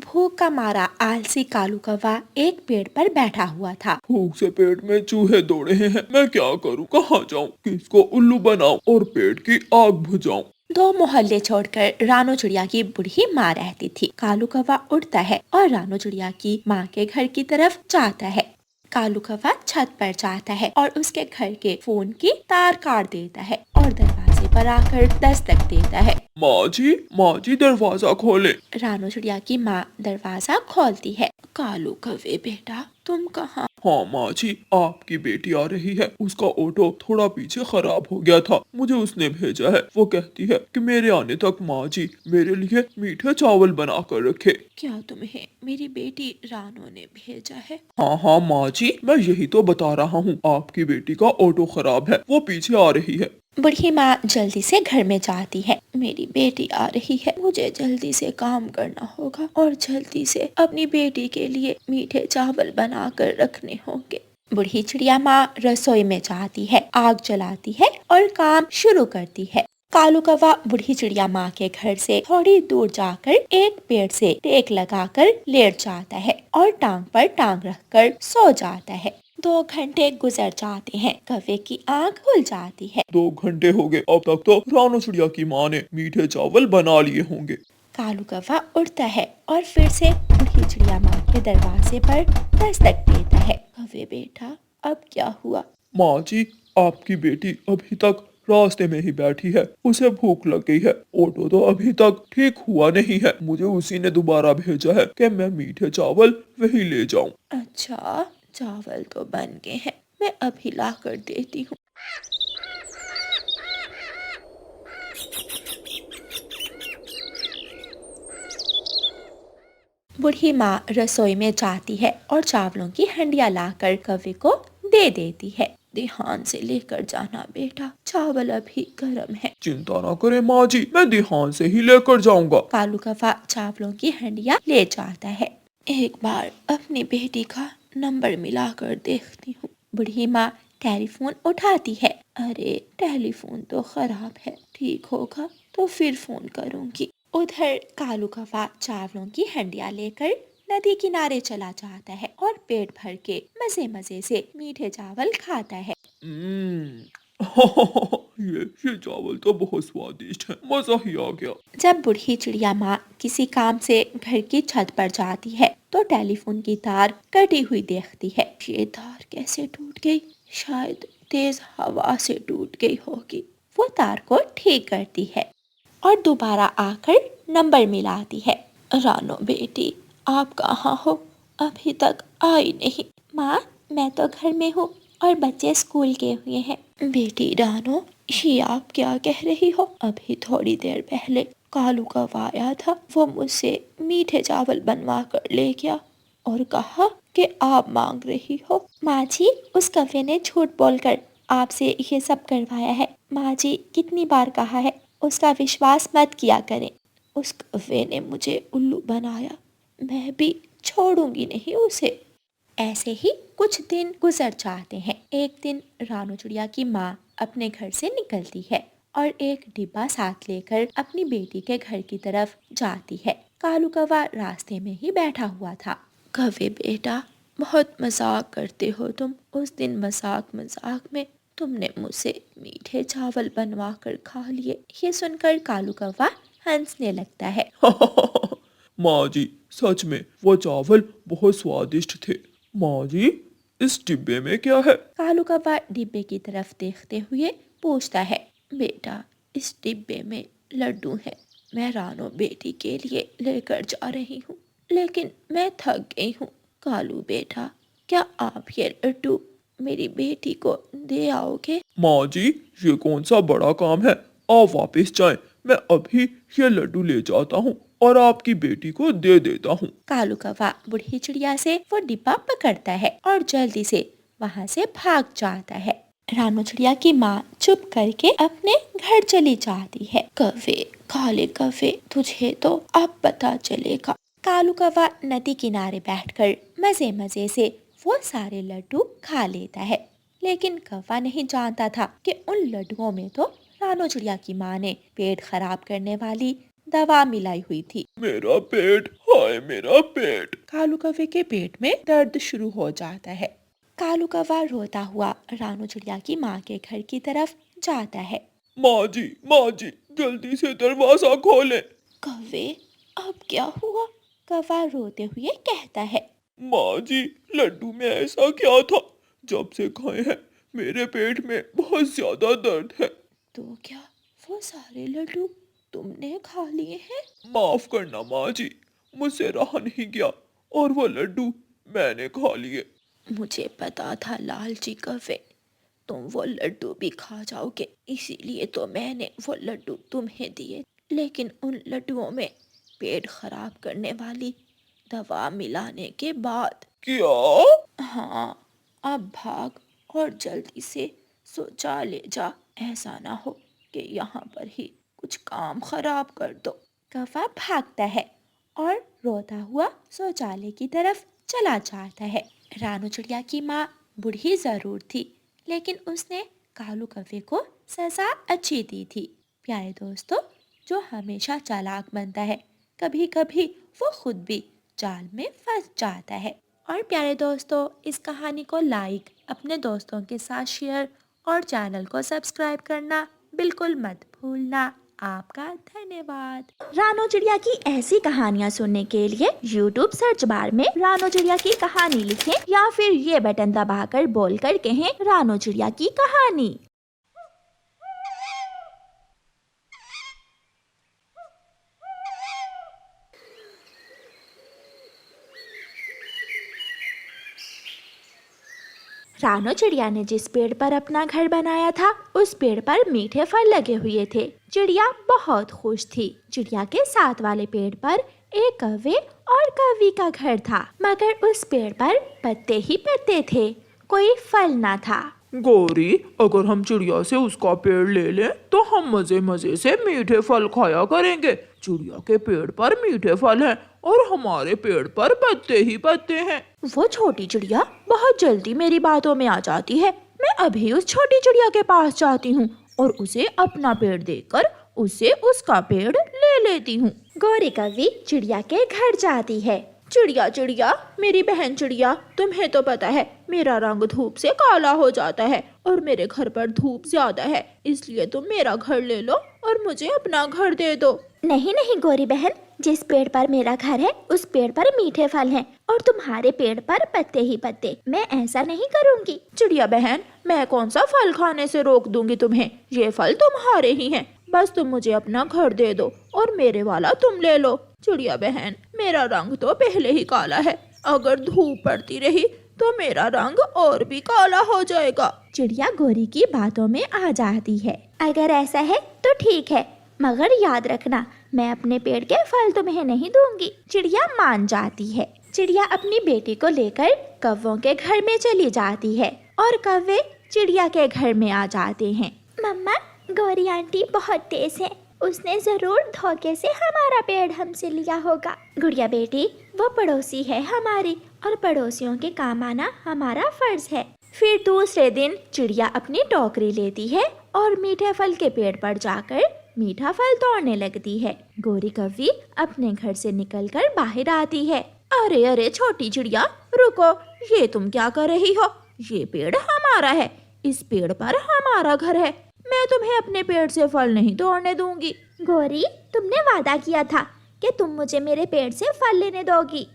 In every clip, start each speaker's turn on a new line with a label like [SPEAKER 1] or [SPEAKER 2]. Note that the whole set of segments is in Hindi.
[SPEAKER 1] भूख का मारा आलसी कालू कौवा एक पेड़ पर बैठा हुआ था।
[SPEAKER 2] भूख से पेट में चूहे दौड़े हैं। मैं क्या करूं, कहाँ जाऊं, किसको उल्लू बनाऊं और पेट की आग बुझाऊं।
[SPEAKER 1] दो मोहल्ले छोड़कर रानो चिड़िया की बूढ़ी माँ रहती थी। कालू कौवा उड़ता है और रानो चिड़िया की माँ के घर की तरफ जाता है। कालू कौवा छत पर जाता है और उसके घर के फोन की तार काट देता है और दरवाजे पर आकर दस्तक देता है।
[SPEAKER 2] माँ जी दरवाजा खोले।
[SPEAKER 1] रानो चिड़िया की माँ दरवाजा खोलती है। कालू कौवे बेटा, तुम कहाँ?
[SPEAKER 2] हाँ माँ जी, आपकी बेटी आ रही है। उसका ऑटो थोड़ा पीछे खराब हो गया था, मुझे उसने भेजा है। वो कहती है कि मेरे आने तक माँ जी मेरे लिए मीठे चावल बना कर रखे।
[SPEAKER 1] क्या तुम्हें मेरी बेटी रानो ने भेजा है?
[SPEAKER 2] हाँ माँ जी, मैं यही तो बता रहा हूँ। आपकी बेटी का ऑटो खराब है, वो पीछे आ रही है।
[SPEAKER 1] बूढ़ी माँ जल्दी से घर में जाती है। मेरी बेटी आ रही है, मुझे जल्दी से काम करना होगा और जल्दी से अपनी बेटी के लिए मीठे चावल बनाकर रखने होंगे। बूढ़ी चिड़िया माँ रसोई में जाती है, आग जलाती है और काम शुरू करती है। कालू कौवा बूढ़ी चिड़िया माँ के घर से थोड़ी दूर जाकर एक पेड़ से टेक लगाकर लेट जाता है और टांग पर टांग रखकर सो जाता है। 2 घंटे गुजर जाते हैं, कौवे की आंख खुल जाती है।
[SPEAKER 2] 2 घंटे हो गए, अब तक तो रानो चिड़िया की माँ ने मीठे चावल बना लिए होंगे।
[SPEAKER 1] कालू कौवा उड़ता है और फिर से बूढ़ी चिड़िया माँ के दरवाजे पर दस्तक देता है। कौवे बेटा, अब क्या हुआ?
[SPEAKER 2] माँ जी, आपकी बेटी अभी तक रास्ते में ही बैठी है, उसे भूख लग गई है। ऑटो तो अभी तक ठीक हुआ नहीं है, मुझे उसी ने दोबारा भेजा है कि मैं मीठे चावल वही ले जाऊं।
[SPEAKER 1] अच्छा, चावल तो बन गए हैं, मैं अभी ला कर देती हूँ। बूढ़ी माँ रसोई में जाती है और चावलों की हंडिया लाकर कौवे को दे देती है। ध्यान से लेकर जाना बेटा, चावल अभी गर्म है।
[SPEAKER 2] चिंता ना करें माँ जी, मैं ध्यान से ही लेकर जाऊंगा।
[SPEAKER 1] कालू कौवा चावलों की हंडिया ले जाता है। एक बार अपनी बेटी का नंबर मिलाकर देखती हूँ। बूढ़ी माँ टेलीफोन उठाती है। अरे, टेलीफोन तो खराब है, ठीक होगा तो फिर फोन करूँगी। उधर कालू कौवा चावलों की हंडिया लेकर नदी किनारे चला जाता है और पेट भर के मजे मजे से मीठे चावल खाता है।
[SPEAKER 2] ये चावल तो बहुत स्वादिष्ट है, मजा ही आ गया।
[SPEAKER 1] जब बूढ़ी चिड़िया माँ किसी काम से घर की छत पर जाती है तो टेलीफोन की तार कटी हुई देखती है। ये तार कैसे टूट गई? शायद तेज हवा से टूट गई होगी। वो तार को ठीक करती है और दोबारा आकर नंबर मिलाती है। रानो बेटी, आप कहाँ हो? अभी तक आई नहीं। माँ, मैं तो घर में हूँ और बच्चे स्कूल गए हुए हैं। बेटी रानो, ये आप क्या कह रही हो? अभी थोड़ी देर पहले कालू कौवा आया था, वो मुझसे मीठे चावल बनवा कर ले गया और कहा कि आप मांग रही हो। माँ जी, उस कौवे ने झूठ बोलकर आपसे ये सब करवाया है। माँ जी, कितनी बार कहा है उसका विश्वास मत किया करें। उस कौवे ने मुझे उल्लू बनाया, मैं भी छोड़ूंगी नहीं उसे। ऐसे ही कुछ दिन गुजर जाते हैं। एक दिन रानू चिड़िया की माँ अपने घर से निकलती है और एक डिब्बा साथ लेकर अपनी बेटी के घर की तरफ जाती है। कालू कौवा रास्ते में ही बैठा हुआ था। कौवे बेटा, बहुत मजाक करते हो तुम। उस दिन मजाक मजाक में तुमने मुझसे मीठे चावल बनवा कर खा लिए। ये सुनकर कालू कौवा हंसने लगता है।
[SPEAKER 2] माँ जी, सच में वो चावल बहुत स्वादिष्ट थे। माँ जी, इस डिब्बे में क्या है?
[SPEAKER 1] कालू कौवा डिब्बे की तरफ देखते हुए पूछता है। बेटा, इस डिब्बे में लड्डू है, मैं रानो बेटी के लिए लेकर जा रही हूँ, लेकिन मैं थक गई हूँ। कालू बेटा, क्या आप ये लड्डू मेरी बेटी को दे आओगे?
[SPEAKER 2] माँ जी, ये कौन सा बड़ा काम है, आप वापस जाएं। मैं अभी ये लड्डू ले जाता हूँ और आपकी बेटी को दे देता हूँ।
[SPEAKER 1] कालू कौवा बूढ़ी चिड़िया से वो डिब्बा पकड़ता है और जल्दी से वहाँ से भाग जाता है। रानू चिड़िया की माँ चुप करके अपने घर चली जाती है। कौवे, काले कौवे, तुझे तो अब पता चलेगा। कालू कौवा नदी किनारे बैठकर मजे मजे से वो सारे लड्डू खा लेता है, लेकिन कौवा नहीं जानता था कि उन लड्डुओं में तो रानू चिड़िया की माँ ने पेट खराब करने वाली दवा मिलाई हुई थी।
[SPEAKER 2] मेरा पेट, हाय मेरा पेट।
[SPEAKER 1] कालू कौवे के पेट में दर्द शुरू हो जाता है। कालू कौवा रोता हुआ रानू चिड़िया की माँ के घर की तरफ जाता है।
[SPEAKER 2] माँ जी, जल्दी से दरवाजा खोलें।
[SPEAKER 1] कौवे, अब क्या हुआ? कौवा रोते हुए कहता है।
[SPEAKER 2] माँ जी, लड्डू में ऐसा क्या था? जब से खाए हैं मेरे पेट में बहुत ज्यादा दर्द है।
[SPEAKER 1] तो क्या वो सारे लड्डू तुमने खा लिए हैं?
[SPEAKER 2] माफ करना माँ जी, मुझसे रहा नहीं गया और वो लड्डू मैंने खा लिए।
[SPEAKER 1] मुझे पता था लालची कौवे, तुम वो लड्डू भी खा जाओगे, इसीलिए तो मैंने वो लड्डू तुम्हें दिए। लेकिन उन लड्डुओं में पेट खराब करने वाली दवा मिलाने के बाद।
[SPEAKER 2] क्या?
[SPEAKER 1] हाँ, अब भाग और जल्दी से शौचालय जा। ऐसा ना हो कि यहाँ पर ही कुछ काम खराब कर दो। कौवा भागता है और रोता हुआ शौचालय की तरफ चला जाता है। रानू चिड़िया की माँ बूढ़ी जरूर थी, लेकिन उसने कालू कौवे को सजा अच्छी दी थी। प्यारे दोस्तों, जो हमेशा चालाक बनता है, कभी कभी वो खुद भी जाल में फंस जाता है। और प्यारे दोस्तों, इस कहानी को लाइक, अपने दोस्तों के साथ शेयर और चैनल को सब्सक्राइब करना बिल्कुल मत भूलना। आपका धन्यवाद। रानो चिड़िया की ऐसी कहानियाँ सुनने के लिए YouTube सर्च बार में रानो चिड़िया की कहानी लिखें या फिर ये बटन दबाकर बोलकर कहें रानो चिड़िया की कहानी। रानो चिड़िया ने जिस पेड़ पर अपना घर बनाया था, उस पेड़ पर मीठे फल लगे हुए थे। चिड़िया बहुत खुश थी। चिड़िया के साथ वाले पेड़ पर एक कौवे और कौवी का घर था, मगर उस पेड़ पर पत्ते ही पत्ते थे, कोई फल ना था।
[SPEAKER 2] गौरी, अगर हम चिड़िया से उसका पेड़ ले लें तो हम मजे मजे से मीठे फल खाया करेंगे। चिड़िया के पेड़ पर मीठे फल हैं और हमारे पेड़ पर पत्ते ही पत्ते हैं।
[SPEAKER 1] वो छोटी चिड़िया बहुत जल्दी मेरी बातों में आ जाती है। मैं अभी उस छोटी चिड़िया के पास जाती हूँ और उसे अपना पेड़ देकर उसे उसका पेड़ ले लेती हूँ। गौरी कौवी चिड़िया के घर जाती है। चिड़िया चिड़िया, मेरी बहन चिड़िया, तुम्हें तो पता है मेरा रंग धूप से काला हो जाता है और मेरे घर पर धूप ज्यादा है, इसलिए तुम मेरा घर ले लो और मुझे अपना घर दे दो। नहीं नहीं गौरी बहन, जिस पेड़ पर मेरा घर है उस पेड़ पर मीठे फल हैं और तुम्हारे पेड़ पर पत्ते ही पत्ते। मैं ऐसा नहीं करूँगी। चिड़िया बहन, मैं कौन सा फल खाने से रोक दूंगी तुम्हें? ये फल तुम्हारे ही हैं, बस तुम मुझे अपना घर दे दो और मेरे वाला तुम ले लो। चिड़िया बहन, मेरा रंग तो पहले ही काला है, अगर धूप पड़ती रही तो मेरा रंग और भी काला हो जाएगा। चिड़िया गौरी की बातों में आ जाती है। अगर ऐसा है तो ठीक है, मगर याद रखना मैं अपने पेड़ के फल तुम्हें नहीं दूंगी। चिड़िया मान जाती है। चिड़िया अपनी बेटी को लेकर कौवों के घर में चली जाती है और कौवे चिड़िया के घर में आ जाते हैं। मम्मा, गौरी आंटी बहुत तेज है, उसने जरूर धोखे से हमारा पेड़ हमसे लिया होगा। गुड़िया बेटी, वो पड़ोसी है हमारी और पड़ोसियों के काम आना हमारा फर्ज है। फिर दूसरे दिन चिड़िया अपनी टोकरी लेती है और मीठे फल के पेड़ पर जाकर मीठा फल तोड़ने लगती है। गौरी कौवी अपने घर से निकलकर बाहर आती है। अरे अरे छोटी चिड़िया, रुको, ये तुम क्या कर रही हो? ये पेड़ हमारा है, इस पेड़ पर हमारा घर है, मैं तुम्हें अपने पेड़ से फल नहीं तोड़ने दूंगी। गौरी, तुमने वादा किया था कि तुम मुझे मेरे पेड़ से फल लेने दोगी।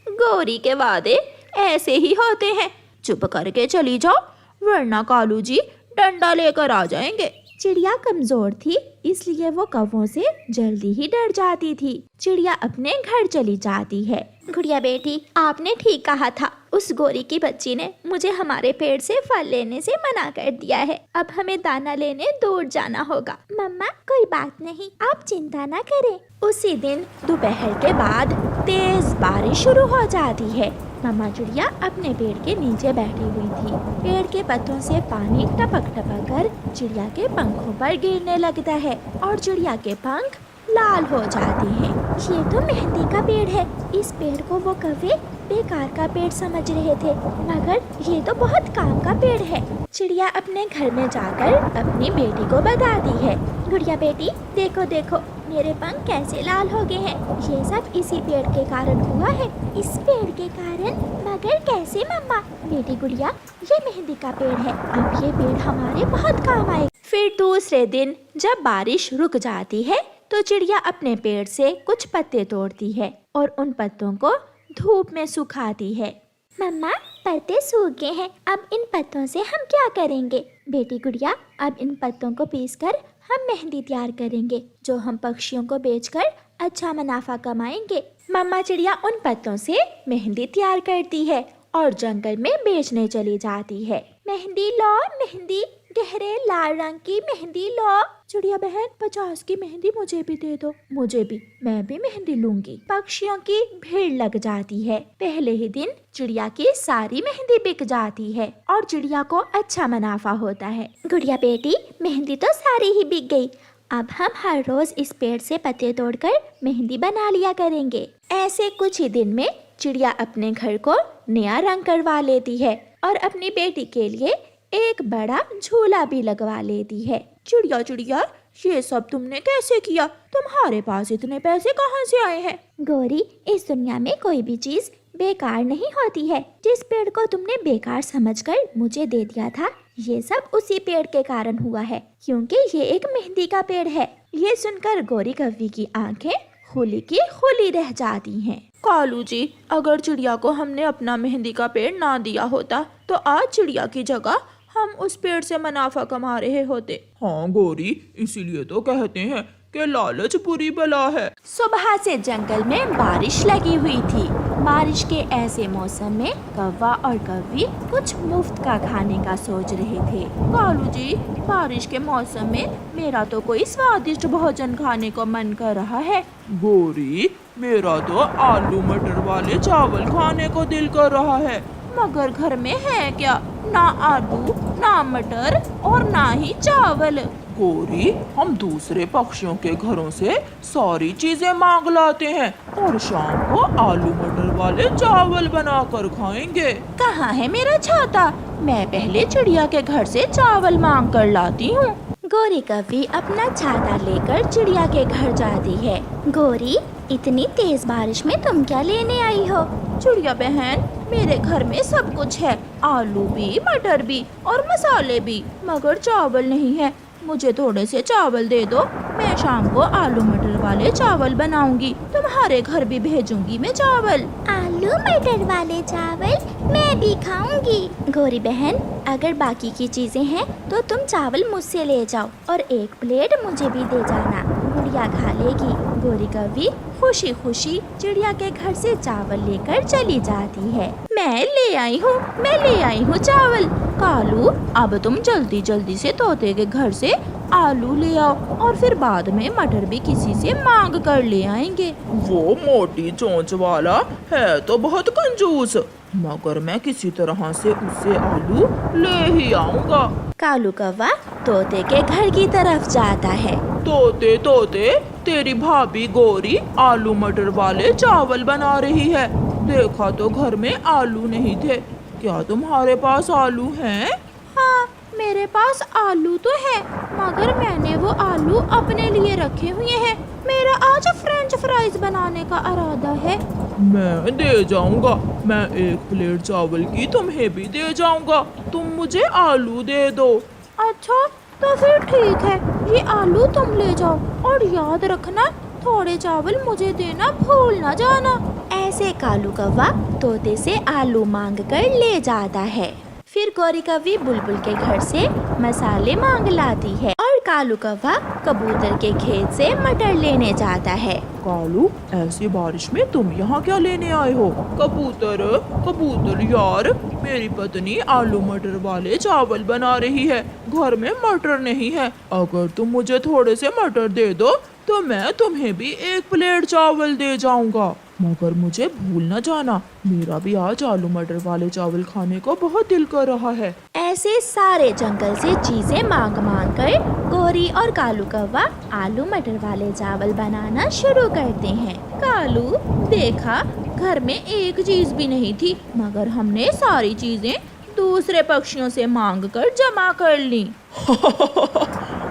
[SPEAKER 1] गौरी के वादे ऐसे ही होते हैं, चुप करके चली जाओ वरना कालू जी डंडा लेकर आ जाएंगे। चिड़िया कमजोर थी, इसलिए वो कौवों से जल्दी ही डर जाती थी। चिड़िया अपने घर चली जाती है। गुड़िया बेटी, आपने ठीक कहा था, उस गोरी की बच्ची ने मुझे हमारे पेड़ से फल लेने से मना कर दिया है। अब हमें दाना लेने दूर जाना होगा। मम्मा, कोई बात नहीं, आप चिंता ना करें। उसी दिन दोपहर के बाद तेज बारिश शुरू हो जाती है। मम्मा चिड़िया अपने पेड़ के नीचे बैठी हुई थी। पेड़ के पत्तों से पानी टपक टपक कर चिड़िया के पंखों पर गिरने लगता है और चिड़िया के पंख लाल हो जाते हैं। ये तो मेहंदी का पेड़ है, इस पेड़ को वो कौवे बेकार का पेड़ समझ रहे थे, मगर ये तो बहुत काम का पेड़ है। चिड़िया अपने घर में जाकर अपनी बेटी को बताती है। गुड़िया बेटी, देखो देखो,
[SPEAKER 3] मेरे पंख कैसे लाल हो गए हैं। ये सब इसी पेड़ के कारण हुआ है। इस पेड़ के कारण? मगर कैसे मम्मा? बेटी गुड़िया, ये मेहंदी का पेड़ है। अब ये पेड़ हमारे बहुत काम आएगा।
[SPEAKER 1] फिर दूसरे दिन जब बारिश रुक जाती है तो चिड़िया अपने पेड़ से कुछ पत्ते तोड़ती है और उन पत्तों को धूप में सुखाती है।
[SPEAKER 3] मम्मा, पत्ते सूख गए हैं। अब इन पत्तों से हम क्या करेंगे? बेटी गुड़िया, अब इन पत्तों को पीसकर हम मेहंदी तैयार करेंगे, जो हम पक्षियों को बेचकर अच्छा मुनाफा कमाएंगे।
[SPEAKER 1] मम्मा चिड़िया उन पत्तों से मेहंदी तैयार करती है और जंगल में बेचने चली जाती है।
[SPEAKER 3] मेहंदी लो, मेहंदी, गहरे लाल रंग की मेहंदी लो।
[SPEAKER 1] चिड़िया बहन, 50 की मेहंदी मुझे भी दे दो। मुझे भी, मैं भी मेहंदी लूंगी। पक्षियों की भीड़ लग जाती है। पहले ही दिन चिड़िया की सारी मेहंदी बिक जाती है और चिड़िया को अच्छा मुनाफा होता है।
[SPEAKER 3] गुड़िया बेटी, मेहंदी तो सारी ही बिक गई। अब हम हर रोज इस पेड़ से पत्ते तोड़कर मेहंदी बना लिया करेंगे।
[SPEAKER 1] ऐसे कुछ ही दिन में चिड़िया अपने घर को नया रंग करवा लेती है और अपनी बेटी के लिए एक बड़ा झूला भी लगवा लेती है। चिड़िया चिड़िया, ये सब तुमने कैसे किया? तुम्हारे पास इतने पैसे कहाँ से आए हैं?
[SPEAKER 3] गौरी, इस दुनिया में कोई भी चीज बेकार नहीं होती है। जिस पेड़ को तुमने बेकार समझकर मुझे दे दिया था, ये सब उसी पेड़ के कारण हुआ है, क्योंकि ये एक मेहंदी का पेड़ है।
[SPEAKER 1] ये सुनकर गौरी कव्वी की आंखें खुली की खुली रह जाती हैं। कालू जी, अगर चिड़िया को हमने अपना मेहंदी का पेड़ ना दिया होता तो आज चिड़िया की जगह हम उस पेड़ से मुनाफा कमा रहे होते।
[SPEAKER 2] हाँ गौरी, इसीलिए तो कहते हैं कि लालच बुरी बला है।
[SPEAKER 1] सुबह से जंगल में बारिश लगी हुई थी। बारिश के ऐसे मौसम में कौवा और कव्वी कुछ मुफ्त का खाने का सोच रहे थे। कालू जी, बारिश के मौसम में मेरा तो कोई स्वादिष्ट भोजन खाने को मन कर रहा है।
[SPEAKER 2] गौरी, मेरा तो आलू मटर वाले चावल खाने को दिल कर रहा है।
[SPEAKER 1] मगर घर में है क्या? ना आलू, ना मटर और ना ही चावल।
[SPEAKER 2] गौरी, हम दूसरे पक्षियों के घरों से सारी चीजें मांग लाते हैं और शाम को आलू मटर वाले चावल बनाकर खाएंगे।
[SPEAKER 1] कहाँ है मेरा छाता? मैं पहले चिड़िया के घर से चावल मांग कर लाती हूँ।
[SPEAKER 3] गौरी कव्वी अपना छाता लेकर चिड़िया के घर जाती है। गौरी, इतनी तेज बारिश में तुम क्या लेने आई हो?
[SPEAKER 1] चिड़िया बहन, मेरे घर में सब कुछ है, आलू भी, मटर भी और मसाले भी, मगर चावल नहीं है। मुझे थोड़े से चावल दे दो, मैं शाम को आलू मटर वाले चावल बनाऊंगी। तुम्हारे घर भी भेजूंगी मैं चावल।
[SPEAKER 3] आलू मटर वाले चावल मैं भी खाऊंगी। गौरी बहन, अगर बाकी की चीजें हैं तो तुम चावल मुझसे ले जाओ और एक प्लेट मुझे भी दे जाना, गुड़िया खा लेगी। गौरी कव्वी खुशी खुशी चिड़िया के घर से चावल लेकर चली जाती है। मैं ले आई हूँ चावल। कालू, अब तुम जल्दी जल्दी से तोते के घर से आलू ले आओ और फिर बाद में मटर भी किसी से मांग कर ले आएंगे।
[SPEAKER 2] वो मोटी चोंच वाला है तो बहुत कंजूस, मगर मैं किसी तरह से उससे आलू ले ही आऊंगा।
[SPEAKER 1] कालू कौवा तोते के घर की तरफ जाता है।
[SPEAKER 2] तोते तोते, तेरी भाभी गौरी आलू मटर वाले चावल बना रही है। देखा तो घर में आलू नहीं थे, क्या तुम्हारे पास आलू हैं?
[SPEAKER 1] हाँ, मेरे पास आलू तो है, मगर मैंने वो आलू अपने लिए रखे हुए हैं। मेरा आज फ्रेंच फ्राइज बनाने का इरादा है।
[SPEAKER 2] मैं दे जाऊंगा, मैं एक प्लेट चावल की तुम्हें भी दे जाऊंगा, तुम मुझे आलू दे दो।
[SPEAKER 1] अच्छा, तो फिर ठीक है, ये आलू तुम ले जाओ और याद रखना थोड़े चावल मुझे देना भूल न जाना। ऐसे कालू कौवा तोते से आलू मांग कर ले जाता है। फिर गौरी कव्वी बुलबुल के घर से मसाले मांग लाती है और कालू कौवा कबूतर के खेत से मटर लेने जाता है।
[SPEAKER 2] कालू, ऐसी बारिश में तुम यहाँ क्या लेने आए हो? कबूतर कबूतर यार, मेरी पत्नी आलू मटर वाले चावल बना रही है, घर में मटर नहीं है। अगर तुम मुझे थोड़े से मटर दे दो तो मैं तुम्हें भी एक प्लेट चावल दे जाऊंगा, मगर मुझे भूल न जाना, मेरा भी आज आलू मटर वाले चावल खाने को बहुत दिल कर रहा है।
[SPEAKER 1] ऐसे सारे जंगल से चीजें मांग मांग कर गौरी और कालू कौवा आलू मटर वाले चावल बनाना शुरू करते हैं। कालू, देखा, घर में एक चीज भी नहीं थी, मगर हमने सारी चीजें दूसरे पक्षियों से मांग कर जमा कर ली।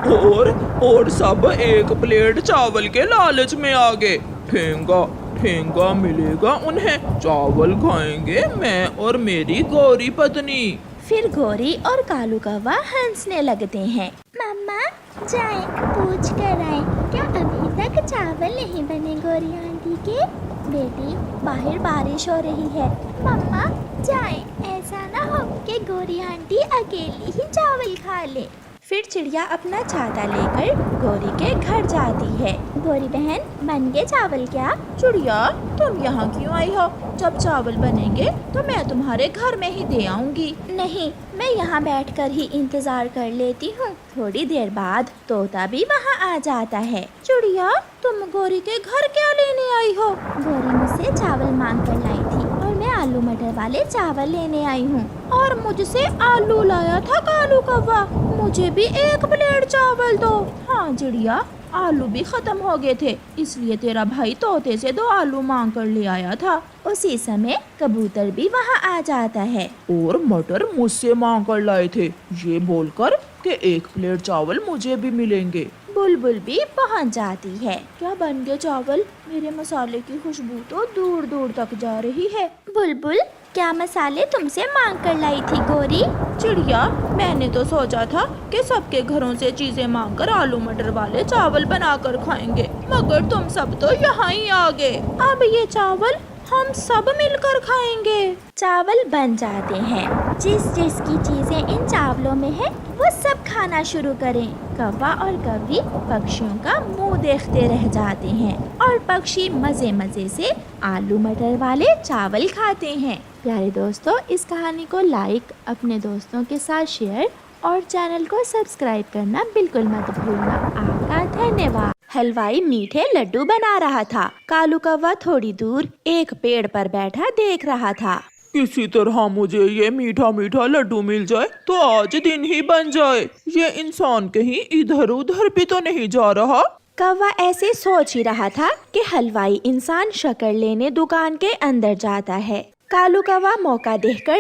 [SPEAKER 2] और सब एक प्लेट चावल के लालच में आ गए। ठेंगा ठेंगा मिलेगा उन्हें, चावल खाएंगे मैं और मेरी गौरी पत्नी।
[SPEAKER 3] फिर गोरी और कालू कौवा हंसने लगते हैं। मम्मा जाएं पूछ कर आए, क्या अभी तक चावल नहीं बने गोरी आंटी के? बेटी बाहर बारिश हो रही है। मम्मा जाएं, ऐसा ना हो कि गोरी आंटी अकेली ही चावल खा ले। फिर चिड़िया अपना छाता लेकर गोरी के घर जाती है। गोरी बहन बन गए चावल क्या? चिड़िया तुम यहाँ क्यों आई हो? जब चावल बनेंगे तो मैं तुम्हारे घर में ही दे आऊंगी। नहीं, मैं यहाँ बैठकर ही इंतजार कर लेती हूँ। थोड़ी देर बाद तोता भी वहाँ आ जाता है। चिड़िया तुम गोरी के घर क्या लेने आई हो? गोरी मुझसे चावल मांग कर लाई थी और मैं आलू मटर वाले चावल लेने आई हूँ। और मुझसे आलू लाया था कालू कौवा, मुझे भी एक प्लेट चावल दो। हाँ चिड़िया, आलू भी खत्म हो गए थे, इसलिए तेरा भाई तोते से 2 आलू मांग कर ले आया था। उसी समय कबूतर भी वहाँ आ जाता है।
[SPEAKER 2] और मटर मुझसे मांग कर लाए थे, ये बोलकर कि 1 प्लेट चावल मुझे भी मिलेंगे।
[SPEAKER 3] बुलबुल भी पहुँच जाती है। क्या बन गए चावल? मेरे मसाले की खुशबू तो दूर दूर तक जा रही है। बुलबुल क्या मसाले तुमसे मांग कर लाई थी गोरी?
[SPEAKER 1] चिड़िया मैंने तो सोचा था कि सबके घरों से चीजें मांगकर आलू मटर वाले चावल बनाकर खाएंगे, मगर तुम सब तो यहाँ ही आ गए। अब ये चावल हम सब मिलकर खाएंगे।
[SPEAKER 3] चावल बन जाते हैं। जिस जिसकी चीजें इन चावलों में है वो सब खाना शुरू करें। कौवा और कौवी पक्षियों का मुंह देखते रह जाते हैं और पक्षी मजे मजे से आलू मटर वाले चावल खाते हैं। प्यारे दोस्तों, इस कहानी को लाइक, अपने दोस्तों के साथ शेयर और चैनल को सब्सक्राइब करना बिल्कुल मत भूलना। आपका धन्यवाद। हलवाई मीठे लड्डू बना रहा था। कालू कौवा थोड़ी दूर एक पेड़ पर बैठा देख रहा था।
[SPEAKER 2] किसी तरह मुझे ये मीठा मीठा लड्डू मिल जाए तो आज दिन ही बन जाए। ये इंसान कहीं इधर उधर भी तो नहीं जा रहा।
[SPEAKER 3] कौवा ऐसे सोच ही रहा था कि हलवाई इंसान शक्कर लेने दुकान के अंदर जाता है। कालू कौवा मौका देखकर